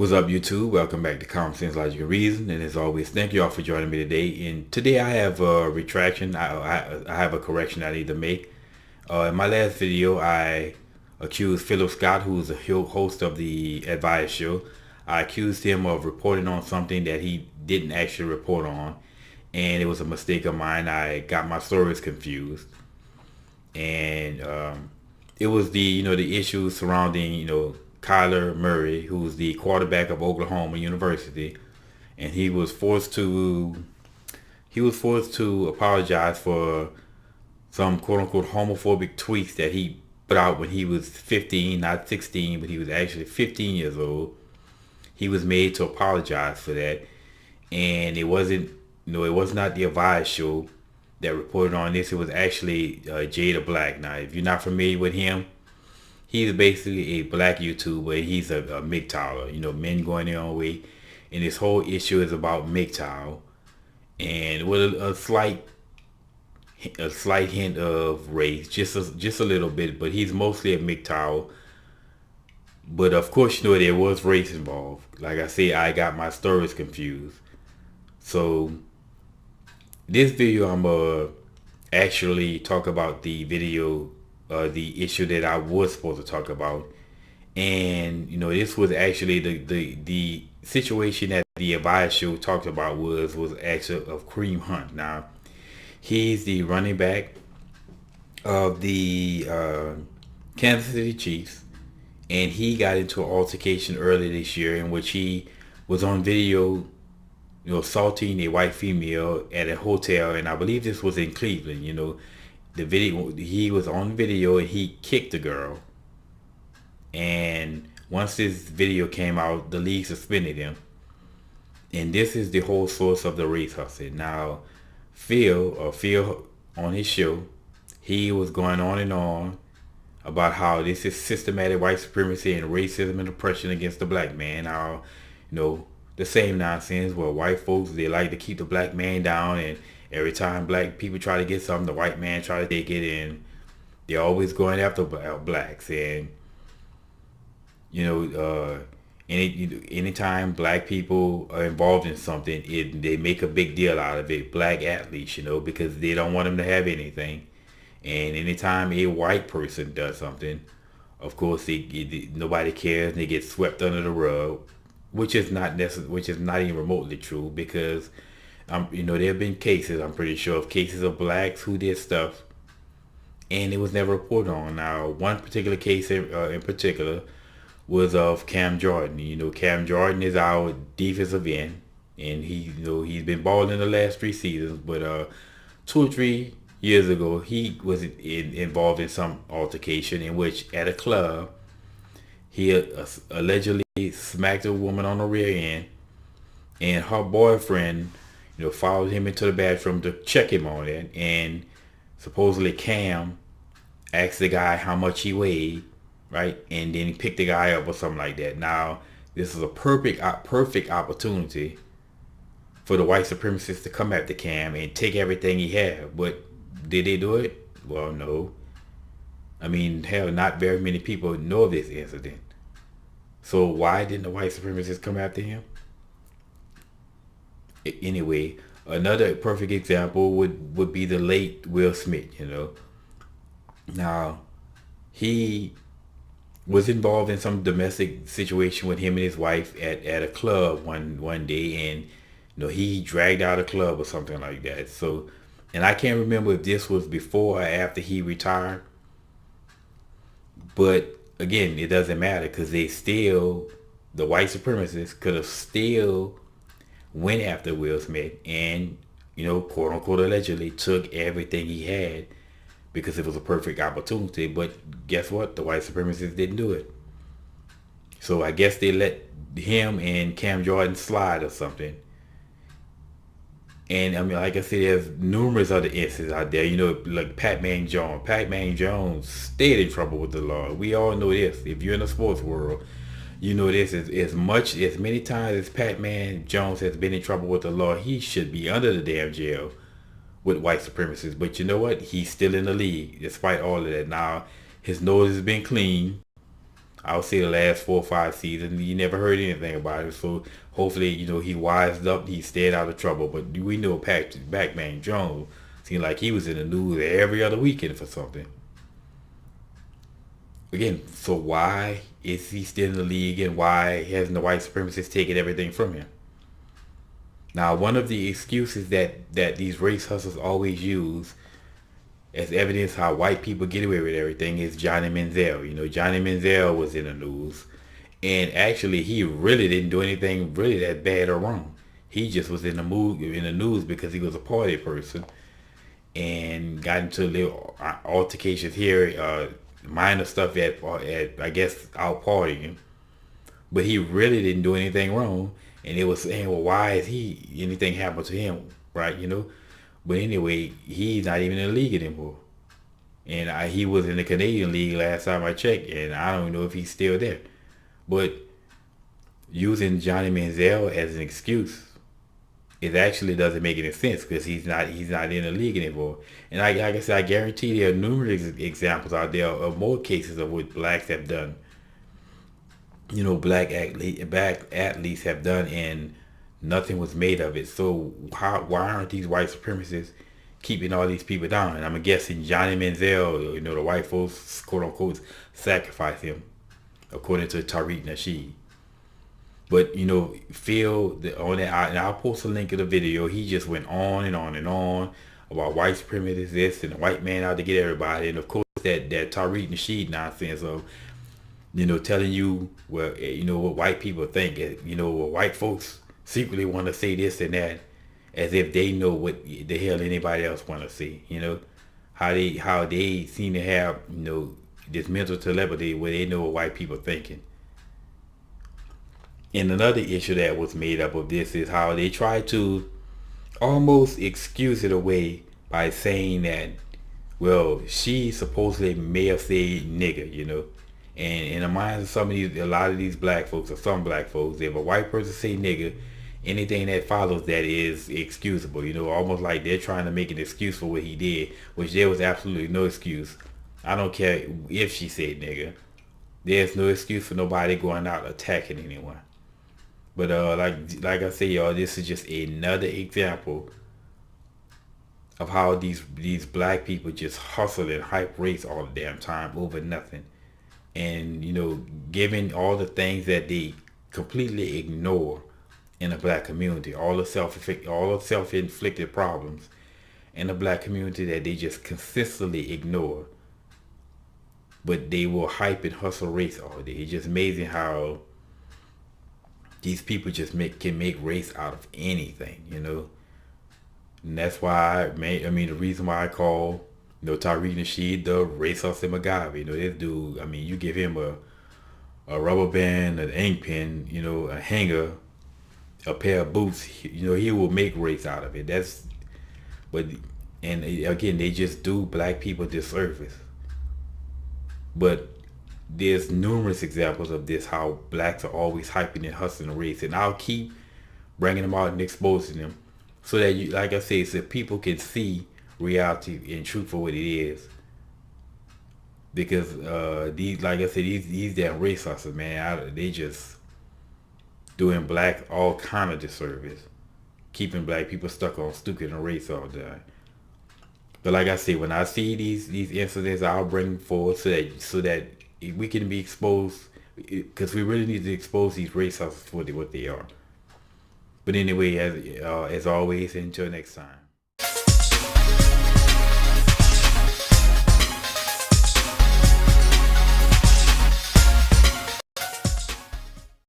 What's up, YouTube? Welcome back to Common Sense, Logic, and Reason. And as always, thank you all for joining me today. And today I have a retraction. I have a correction I need to make. In my last video, I accused Philip Scott, who is a host of the Advice Show. I accused him of reporting on something that he didn't actually report on. And it was a mistake of mine. I got my stories confused. And it was the issues surrounding, Kyler Murray, who's the quarterback of Oklahoma University, and he was forced to apologize for some quote unquote homophobic tweets that he put out when he was 15, not 16, but he was actually 15 years old. He was made to apologize for that, and it was not the Advice Show that reported on this. It was actually Jada Black. Now, if you're not familiar with him, he's basically a black YouTuber. He's a MGTOWer, men going their own way. And this whole issue is about MGTOW. And with a slight hint of race, just a little bit, but he's mostly a MGTOW. But of course, there was race involved. Like I said, I got my stories confused. So this video, I'm actually talk about the issue that I was supposed to talk about. And this was actually the situation that the Advice Show talked about was actually of Kareem Hunt. Now, he's the running back of the Kansas City Chiefs, and he got into an altercation earlier this year in which he was on video, assaulting a white female at a hotel, and I believe this was in Cleveland. The video, he was on video and he kicked the girl. And once this video came out, the league suspended him. And this is the whole source of the race hustle. Now, Phil on his show, he was going on and on about how this is systematic white supremacy and racism and oppression against the black man. How, the same nonsense where white folks, they like to keep the black man down, and every time black people try to get something, the white man try to take it, and they're always going after blacks. And anytime black people are involved in something, they make a big deal out of it. Black athletes, because they don't want them to have anything. And anytime a white person does something, of course, nobody cares. And they get swept under the rug, which is not even remotely true, because there have been cases, I'm pretty sure, of cases of blacks who did stuff and it was never reported on. Now, one particular case in particular was of Cam Jordan. Cam Jordan is our defensive end, and he's been balling the last 3 seasons, but 2 or 3 years ago, he was involved in some altercation in which at a club, he allegedly smacked a woman on the rear end, and her boyfriend followed him into the bathroom to check him on it. And supposedly Cam asked the guy how much he weighed, right? And then he picked the guy up or something like that. Now, this is a perfect opportunity for the white supremacists to come after Cam and take everything he had. But did they do it? Well, no. I mean, hell, not very many people know of this incident. So why didn't the white supremacists come after him? Anyway, another perfect example would be the late Will Smith. Now, he was involved in some domestic situation with him and his wife at a club one day, and he dragged out a club or something like that. So, and I can't remember if this was before or after he retired, but again, it doesn't matter, because the white supremacists could have still went after Will Smith and, quote unquote, allegedly took everything he had, because it was a perfect opportunity. But guess what? The white supremacists didn't do it. So I guess they let him and Cam Jordan slide or something. And I mean, like I said, there's numerous other instances out there. Like Pac-Man Jones. Pac-Man Jones stayed in trouble with the law. We all know this. If you're in the sports world, this is as many times as Pac-Man Jones has been in trouble with the law. He should be under the damn jail with white supremacists. But you know what? He's still in the league despite all of that. Now, his nose has been clean. I would say the last 4 or 5 seasons, you never heard anything about it. So hopefully, he wised up, he stayed out of trouble. But we know Pac-Man Jones seemed like he was in the news every other weekend for something. Again, so why is he still in the league, and why hasn't the white supremacists taken everything from him? Now, one of the excuses that these race hustlers always use as evidence how white people get away with everything is Johnny Manziel. Johnny Manziel was in the news, and actually he really didn't do anything really that bad or wrong. He just was in the news because he was a party person and got into little altercations here, minor stuff at I guess out partying, but he really didn't do anything wrong. And they were saying, well, why is anything happened to him, right? But anyway, he's not even in the league anymore. And he was in the Canadian League last time I checked, and I don't know if he's still there. But using Johnny Manziel as an excuse, it actually doesn't make any sense because he's not in the league anymore. And like I said, I guarantee there are numerous examples out there of more cases of what blacks have done. Black athletes have done, and nothing was made of it. So why aren't these white supremacists keeping all these people down? And I'm guessing Johnny Manziel, the white folks, quote unquote, sacrificed him, according to Tariq Nasheed. But Phil on that, and I'll post a link of the video. He just went on and on and on about white supremacists, this and the white man out to get everybody, and of course that Tariq Nasheed nonsense of telling you what white people think. What white folks secretly want to say this and that, as if they know what the hell anybody else want to see. How they seem to have this mental telepathy where they know what white people thinking. And another issue that was made up of this is how they try to almost excuse it away by saying that, well, she supposedly may have said nigger, and in the minds of a lot of these black folks, or some black folks, if a white person say nigger, anything that follows that is excusable. Almost like they're trying to make an excuse for what he did, which there was absolutely no excuse. I don't care if she said nigger. There's no excuse for nobody going out attacking anyone. But like I say, y'all, this is just another example of how these black people just hustle and hype race all the damn time over nothing. And given all the things that they completely ignore in the black community, all the self-inflicted problems in the black community that they just consistently ignore, but they will hype and hustle race all day. It's just amazing how these people just can make race out of anything, and that's why the reason why I call Tariq Nasheed the race hustle MacGyver. This dude, you give him a rubber band, an ink pen, a hanger, a pair of boots, he will make race out of it. And again, they just do black people disservice. But there's numerous examples of this, how blacks are always hyping and hustling race, and I'll keep bringing them out and exposing them so that like I say, so people can see reality and truth for what it is. Because these, like I said, these damn race hustlers, man, they just doing black all kind of disservice, keeping black people stuck on stupid and race all day. But like I say, when I see these incidents, I'll bring forward so that we can be exposed, because we really need to expose these race hustlers for what they are. But anyway, as always, until next time.